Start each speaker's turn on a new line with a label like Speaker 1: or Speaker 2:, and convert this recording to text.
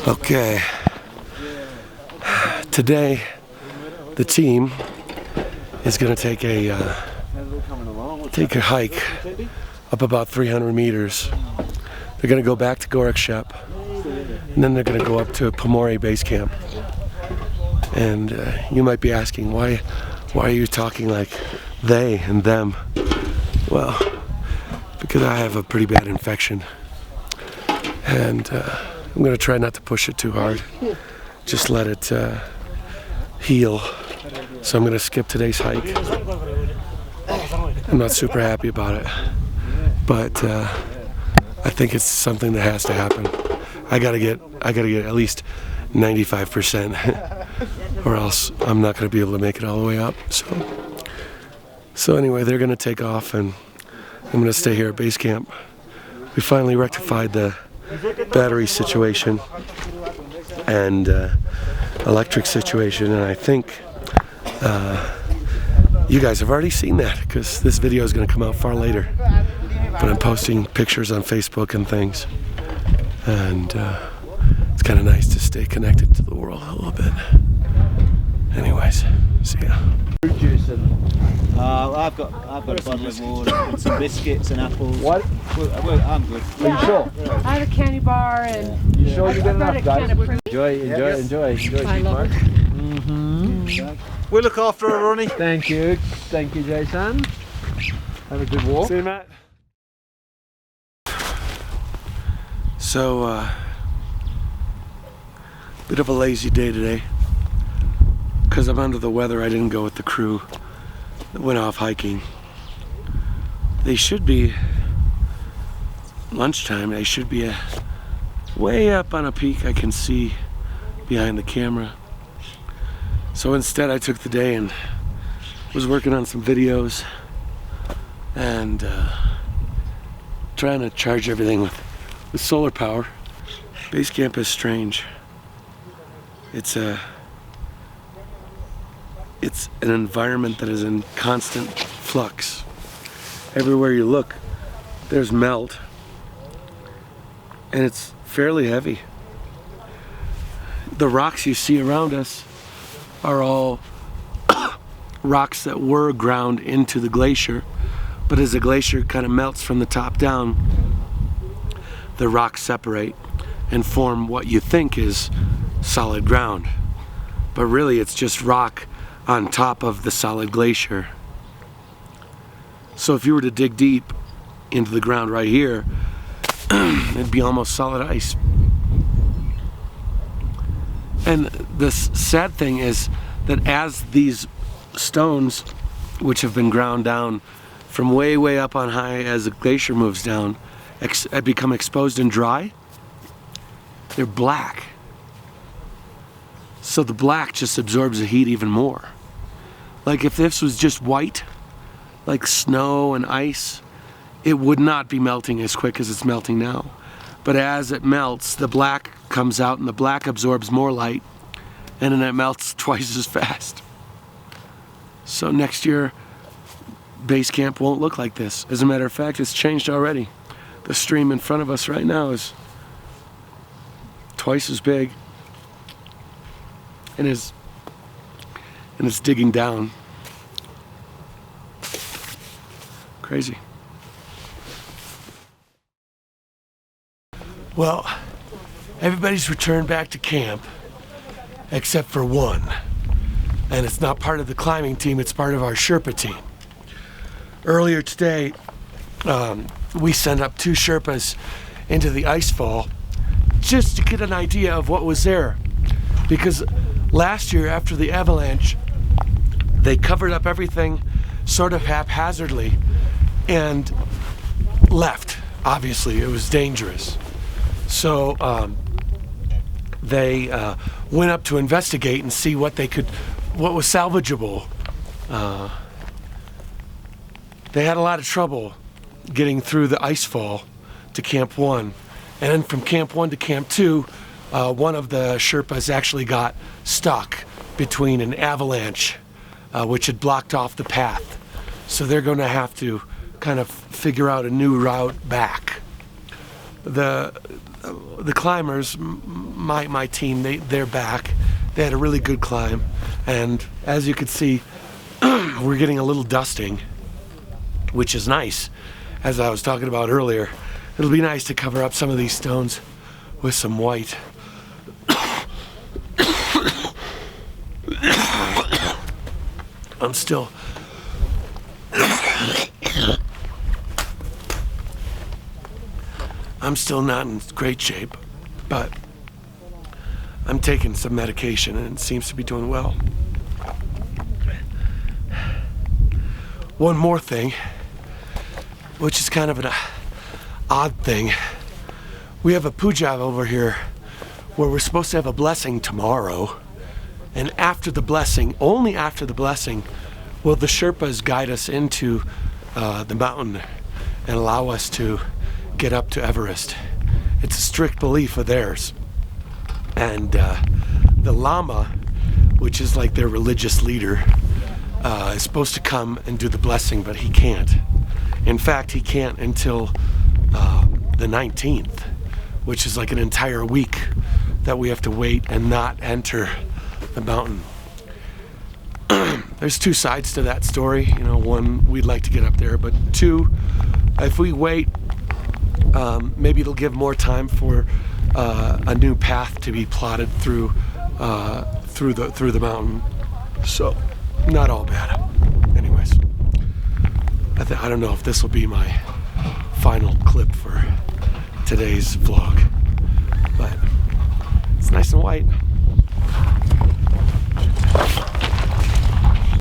Speaker 1: Okay, today the team is going to take a hike up about 300 meters. They're going to go back to Gorakshep, and then they're going to go up to Pomori base camp. And you might be asking, why are you talking like they and them? Well, because I have a pretty bad infection, and I'm going to try not to push it too hard, just let it heal. So I'm going to skip today's hike. I'm not super happy about it, but I think it's something that has to happen. I gotta get at least 95%, or else I'm not going to be able to make it all the way up. So anyway, they're going to take off, and I'm going to stay here at base camp. We finally rectified the battery situation and electric situation, and I think you guys have already seen that, because this video is going to come out far later, but I'm posting pictures on Facebook and things, and it's kind of nice to stay connected to the world a little bit. Anyways, see ya.
Speaker 2: I've got a bottle of water and some biscuits and apples.
Speaker 3: What?
Speaker 2: I'm good.
Speaker 3: Are you sure?
Speaker 4: I have a candy bar and
Speaker 3: You sure you get enough, guys?
Speaker 2: Enjoy.
Speaker 4: I love it.
Speaker 2: We'll look after her, Ronnie.
Speaker 3: Thank you, Jason. Have a good walk.
Speaker 1: See you, Matt. So, bit of a lazy day today. Because I'm under the weather, I didn't go with the crew that went off hiking. They should be lunchtime. They should be way up on a peak I can see behind the camera. So instead I took the day and was working on some videos and trying to charge everything with solar power. Base camp is strange. It's an environment that is in constant flux. Everywhere you look, there's melt, and it's fairly heavy. The rocks you see around us are all rocks that were ground into the glacier, but as the glacier kind of melts from the top down, the rocks separate and form what you think is solid ground, but really it's just rock on top of the solid glacier. So if you were to dig deep into the ground right here, it'd be almost solid ice. And the sad thing is that as these stones, which have been ground down from way up on high as the glacier moves down, become exposed and dry, they're black. So the black just absorbs the heat even more. Like if this was just white, like snow and ice, it would not be melting as quick as it's melting now. But as it melts, the black comes out and the black absorbs more light, and then it melts twice as fast. So next year, base camp won't look like this. As a matter of fact, it's changed already. The stream in front of us right now is twice as big, and it's digging down. Crazy. Well, everybody's returned back to camp except for one. And it's not part of the climbing team, it's part of our Sherpa team. Earlier today, we sent up 2 Sherpas into the icefall just to get an idea of what was there. Because last year after the avalanche, they covered up everything sort of haphazardly and left. Obviously, it was dangerous. So they went up to investigate and see what was salvageable. They had a lot of trouble getting through the ice fall to Camp 1. And then from Camp 1 to Camp 2, one of the Sherpas actually got stuck between an avalanche, which had blocked off the path. So they're going to have to kind of figure out a new route back. The climbers, my team, they're back. They had a really good climb, and as you can see, we're getting a little dusting, which is nice. As I was talking about earlier, it'll be nice to cover up some of these stones with some white. I'm still not in great shape, but I'm taking some medication and it seems to be doing well. One more thing, which is kind of an odd thing. We have a puja over here where we're supposed to have a blessing tomorrow, and after the blessing, only after the blessing, will the Sherpas guide us into the mountain and allow us to get up to Everest. It's a strict belief of theirs. And the Lama, which is like their religious leader, is supposed to come and do the blessing, but he can't. In fact, he can't until the 19th, which is like an entire week that we have to wait and not enter the mountain. There's two sides to that story. You know, one, we'd like to get up there, but two, if we wait, maybe it'll give more time for a new path to be plotted through the mountain. So, not all bad. Anyways, I don't know if this will be my final clip for today's vlog, but it's nice and white.